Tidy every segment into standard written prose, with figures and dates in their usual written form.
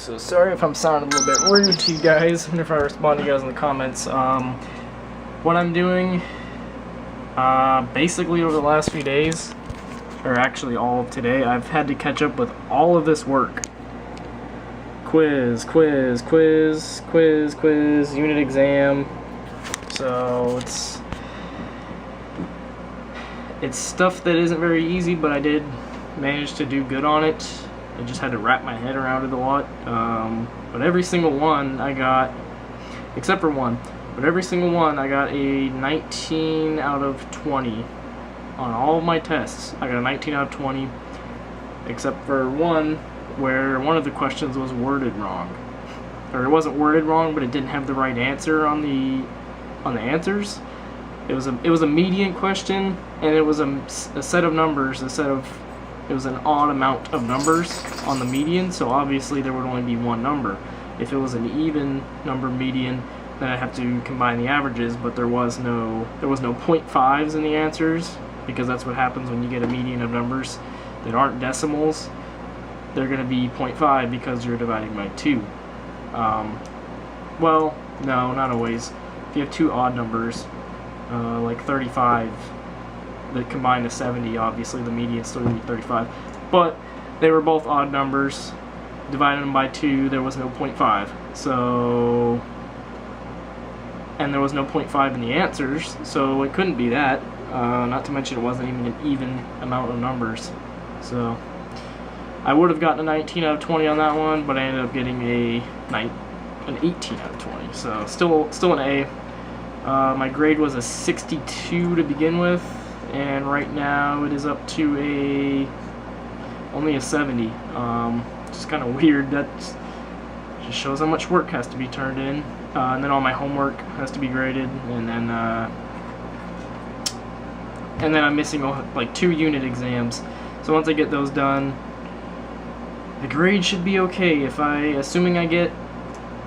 So sorry if I'm sounding a little bit rude to you guys, and if I respond to you guys in the comments. What I'm doing, basically over the last few days, or actually all of today, I've had to catch up with all of this work. Quiz, unit exam. So it's stuff that isn't very easy, but I did manage to do good on it. I just had to wrap my head around it a lot. But every single one I got, except for one, but every single one I got a 19 out of 20 on all of my tests. I got a 19 out of 20, except for one where one of the questions was worded wrong. Or it wasn't worded wrong, but it didn't have the right answer on the answers. It was a median question, and it was a set of numbers, it was an odd amount of numbers on the median, so obviously there would only be one number. If it was an even number median, then I'd have to combine the averages, but there was no 0.5s in the answers, because that's what happens when you get a median of numbers that aren't decimals. They're going to be 0.5 because you're dividing by 2. Well, no, not always. If you have two odd numbers, like 35, that combine to 70, obviously the median still would be 35. But they were both odd numbers. Divided them by 2, there was no 0.5. So, and there was no 0.5 in the answers, so it couldn't be that. Not to mention it wasn't even an even amount of numbers. So, I would have gotten a 19 out of 20 on that one, but I ended up getting an 18 out of 20. So, still an A. My grade was a 62 to begin with, and right now it is up to only a 70. Just kind of weird. That just shows how much work has to be turned in, and then all my homework has to be graded, and then I'm missing like 2 unit exams. So once I get those done, the grade should be okay. Assuming I get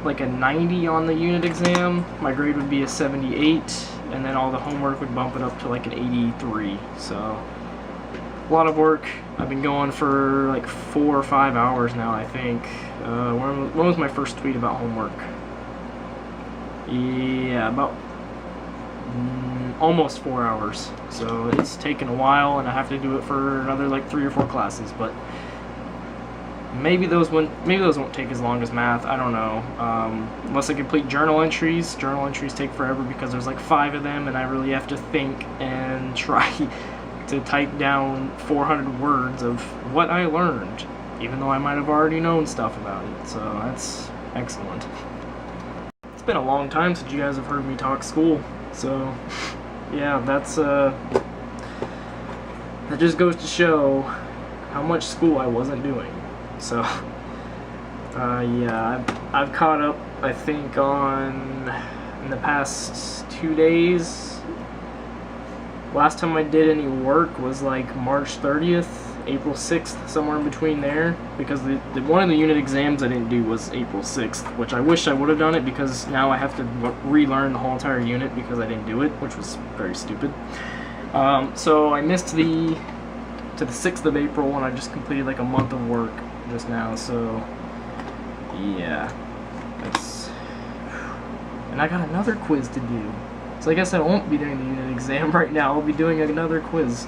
like a 90 on the unit exam, my grade would be a 78, and then all the homework would bump it up to like an 83. So a lot of work. I've been going for like 4 or 5 hours now, I think. When was my first tweet about homework? Yeah, about almost 4 hours. So it's taken a while, and I have to do it for another like 3 or 4 classes, but maybe those won't take as long as math. I don't know. Unless I complete journal entries. Journal entries take forever because there's like 5 of them, and I really have to think and try to type down 400 words of what I learned, even though I might have already known stuff about it. So that's excellent. It's been a long time since you guys have heard me talk school. So yeah, that just goes to show how much school I wasn't doing. So, yeah, I've caught up, I think, in the past 2 days. Last time I did any work was like March 30th, April 6th, somewhere in between there, because one of the unit exams I didn't do was April 6th, which I wish I would have done it, because now I have to relearn the whole entire unit because I didn't do it, which was very stupid. So I missed to the 6th of April, and I just completed like a month of work just now, so yeah, and I got another quiz to do, so I guess I won't be doing the unit exam right now. I'll be doing another quiz.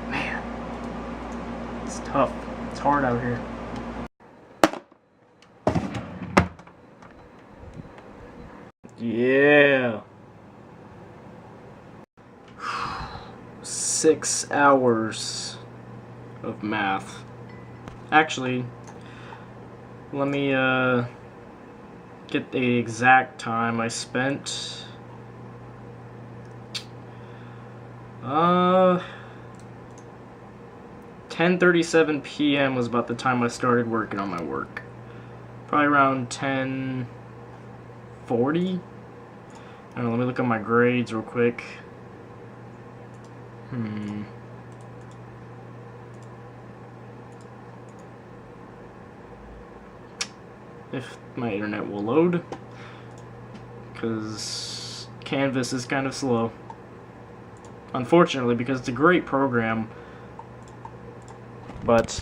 Man, it's tough. It's hard out here. Yeah. 6 hours of math. Actually, let me get the exact time I spent. 10:37 p.m. was about the time I started working on my work. Probably around 10:40. I don't know, let me look at my grades real quick. If my internet will load, because Canvas is kind of slow. Unfortunately, because it's a great program, but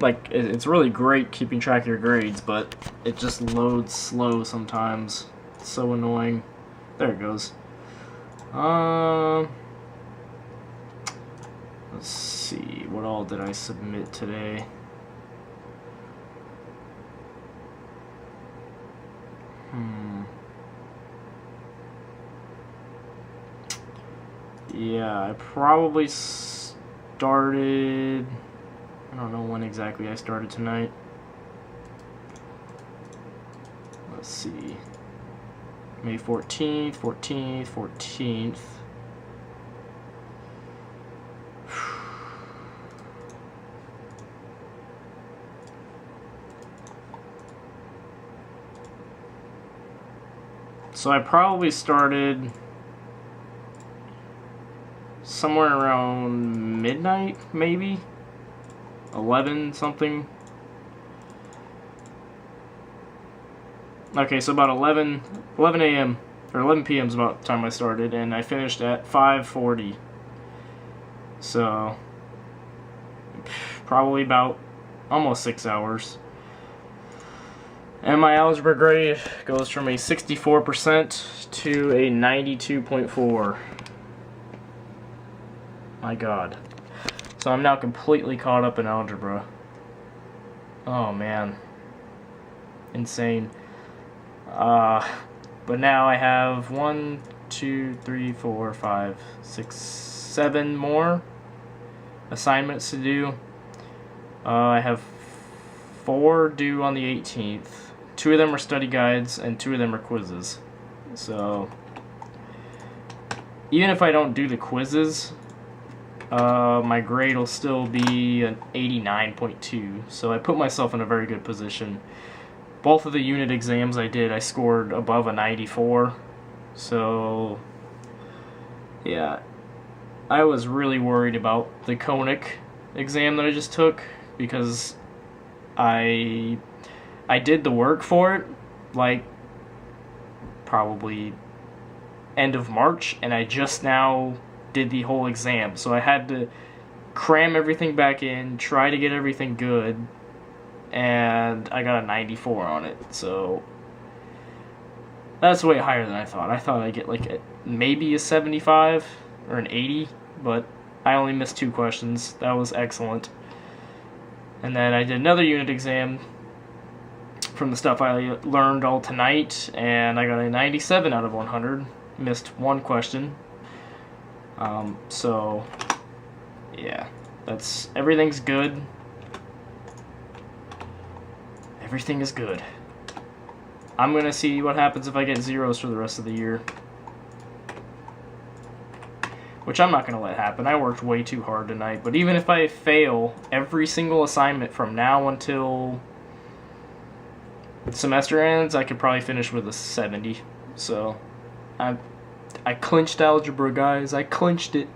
like, it's really great keeping track of your grades, but it just loads slow sometimes. It's so annoying. There it goes. Let's see, what all did I submit today? Yeah, I probably started... I don't know when exactly I started tonight. Let's see. May 14th, 14th, 14th. So I probably started somewhere around midnight, maybe 11 something. Okay, so about 11 a.m. or 11 p.m. is about the time I started, and I finished at 5:40. So probably about almost 6 hours. And my algebra grade goes from a 64% to a 92.4. My God. So I'm now completely caught up in algebra. Oh man. Insane. But now I have 1, 2, 3, 4, 5, 6, 7 more assignments to do. I have 4 due on the 18th. 2 of them are study guides, and 2 of them are quizzes. So, even if I don't do the quizzes, my grade will still be an 89.2. So I put myself in a very good position. Both of the unit exams I did, I scored above a 94. So, yeah. I was really worried about the conic exam that I just took, because I did the work for it, like, probably end of March, and I just now did the whole exam. So I had to cram everything back in, try to get everything good, and I got a 94 on it. So that's way higher than I thought. I thought I'd get like maybe a 75 or an 80, but I only missed 2 questions. That was excellent. And then I did another unit exam from the stuff I learned all tonight, and I got a 97 out of 100. Missed 1 question. So, yeah, everything's good. Everything is good. I'm gonna see what happens if I get zeros for the rest of the year. Which I'm not gonna let happen. I worked way too hard tonight. But even if I fail every single assignment from now until the semester ends, I could probably finish with a 70. So, I clinched algebra, guys. I clinched it.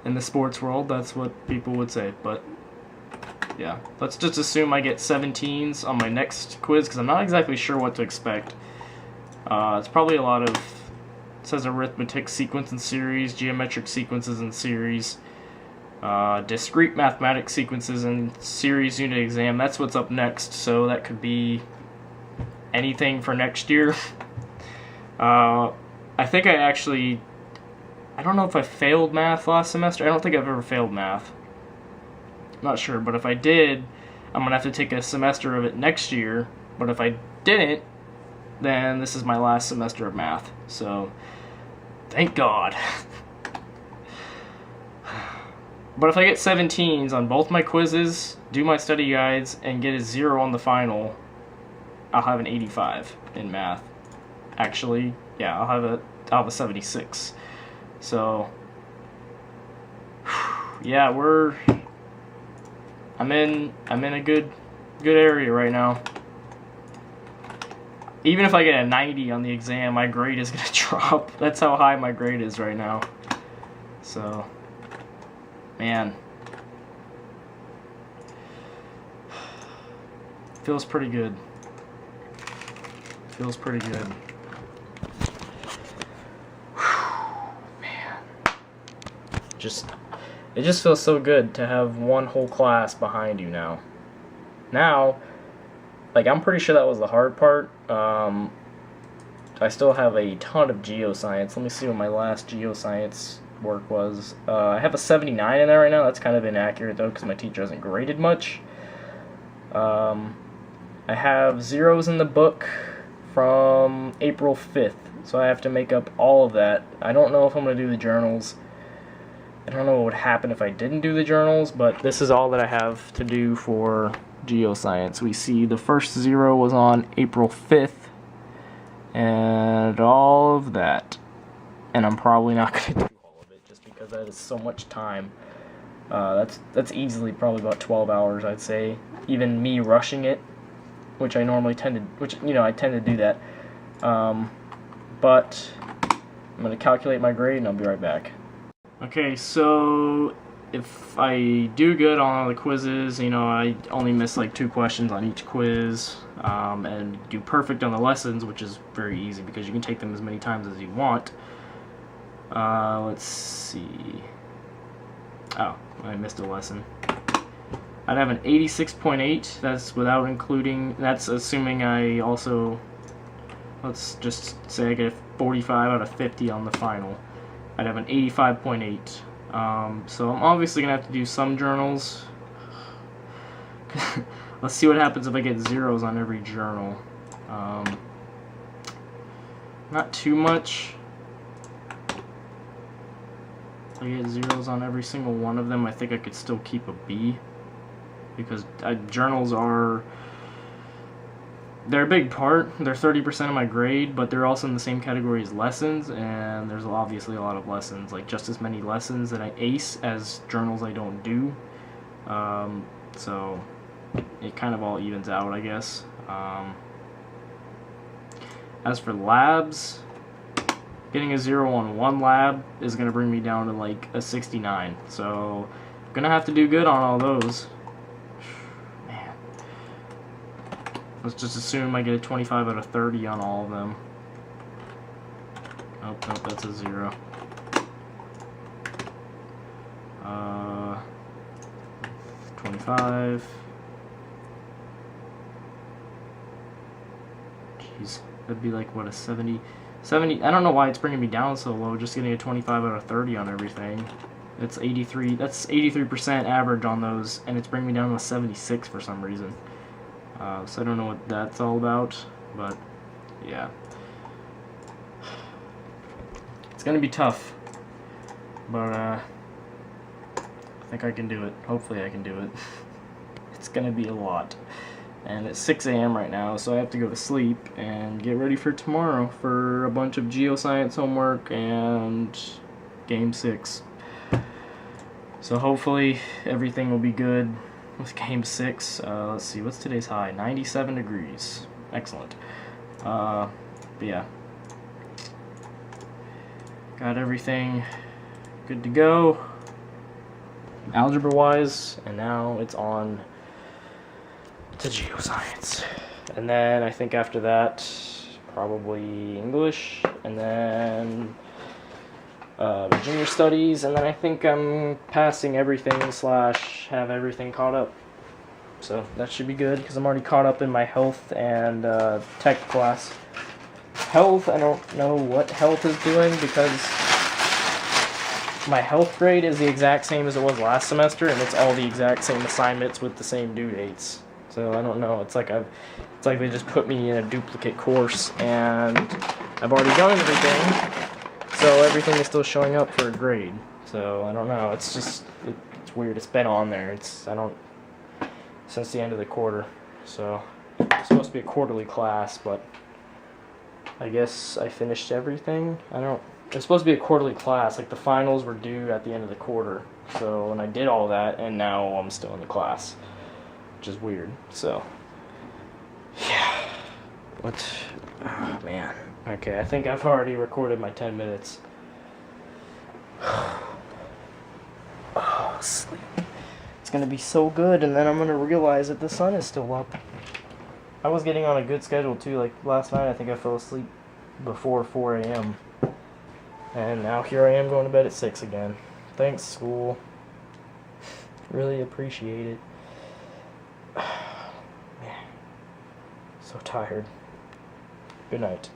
In the sports world, that's what people would say. But, yeah. Let's just assume I get 17s on my next quiz, because I'm not exactly sure what to expect. It's probably a lot of... It says arithmetic sequence and series, geometric sequences and series, discrete mathematics sequences and series unit exam. That's what's up next, so that could be anything for next year. I think I don't know if I failed math last semester. I don't think I've ever failed math. I'm not sure, but if I did, I'm going to have to take a semester of it next year. But if I didn't, then this is my last semester of math. So, thank God. But if I get 17s on both my quizzes, do my study guides, and get a 0 on the final, I'll have an 85 in math. Actually, yeah, I'll have a 76. So, yeah, I'm in a good area right now. Even if I get a 90 on the exam, my grade is going to drop. That's how high my grade is right now. So, man. Feels pretty good. Feels pretty good. Man. Just it just feels so good to have one whole class behind you now. Now, like, I'm pretty sure that was the hard part. I still have a ton of geoscience. Let me see what my last geoscience work was. I have a 79 in there right now. That's kind of inaccurate, though, because my teacher hasn't graded much. I have zeros in the book from April 5th, so I have to make up all of that. I don't know if I'm going to do the journals. I don't know what would happen if I didn't do the journals, but this is all that I have to do for geoscience. We see the first zero was on April 5th, and all of that. And I'm probably not going to do all of it, just because that is so much time. That's easily probably about 12 hours, I'd say. Even me rushing it, which I normally tend to, I tend to do that. But I'm going to calculate my grade, and I'll be right back. Okay, so if I do good on all the quizzes, I only miss like 2 questions on each quiz, and do perfect on the lessons, which is very easy because you can take them as many times as you want. Let's see. Oh, I missed a lesson. I'd have an 86.8. That's without including. That's assuming I also. Let's just say I get a 45 out of 50 on the final. I'd have an 85.8. So I'm obviously gonna have to do some journals. Let's see what happens if I get zeros on every journal. Not too much. If I get zeros on every single one of them, I think I could still keep a B. Because journals are... They're a big part. They're 30% of my grade, but they're also in the same category as lessons, and there's obviously a lot of lessons, like just as many lessons that I ace as journals I don't do. So it kind of all evens out, I guess. As for labs, getting a 0 on one lab is going to bring me down to like a 69. So I'm going to have to do good on all those. Man. Let's just assume I get a 25 out of 30 on all of them. Oh, nope, that's a 0. 25. Jeez, that'd be like, what, a 70? I don't know why it's bringing me down so low, just getting a 25 out of 30 on everything. That's 83, that's 83% average on those, and it's bringing me down to a 76 for some reason. So I don't know what that's all about, but yeah. It's gonna be tough, but I think I can do it. Hopefully I can do it. It's gonna be a lot. And it's 6 a.m. right now, so I have to go to sleep and get ready for tomorrow for a bunch of geoscience homework and Game 6. So hopefully everything will be good with Game 6. Let's see, what's today's high? 97 degrees. Excellent. But yeah. Got everything good to go, algebra-wise, and now it's on to geoscience. And then I think after that, probably English, and then junior studies, and then I think I'm passing everything / have everything caught up. So that should be good, because I'm already caught up in my health and tech class. Health, I don't know what health is doing, because my health grade is the exact same as it was last semester, and it's all the exact same assignments with the same due dates. So I don't know. It's like they just put me in a duplicate course, and I've already done everything, so everything is still showing up for a grade. So I don't know. It's just it's weird. It's been on there. Since the end of the quarter. So it's supposed to be a quarterly class, but I guess I finished everything. It's supposed to be a quarterly class. Like the finals were due at the end of the quarter. So, and I did all that, and now I'm still in the class, which is weird. So, yeah. Oh, man. Okay, I think I've already recorded my 10 minutes. Oh, sleep. It's gonna be so good, and then I'm gonna realize that the sun is still up. I was getting on a good schedule too. Like last night, I think I fell asleep before 4 a.m. And now here I am going to bed at 6 again. Thanks, school. Really appreciate it. Man, so tired. Good night.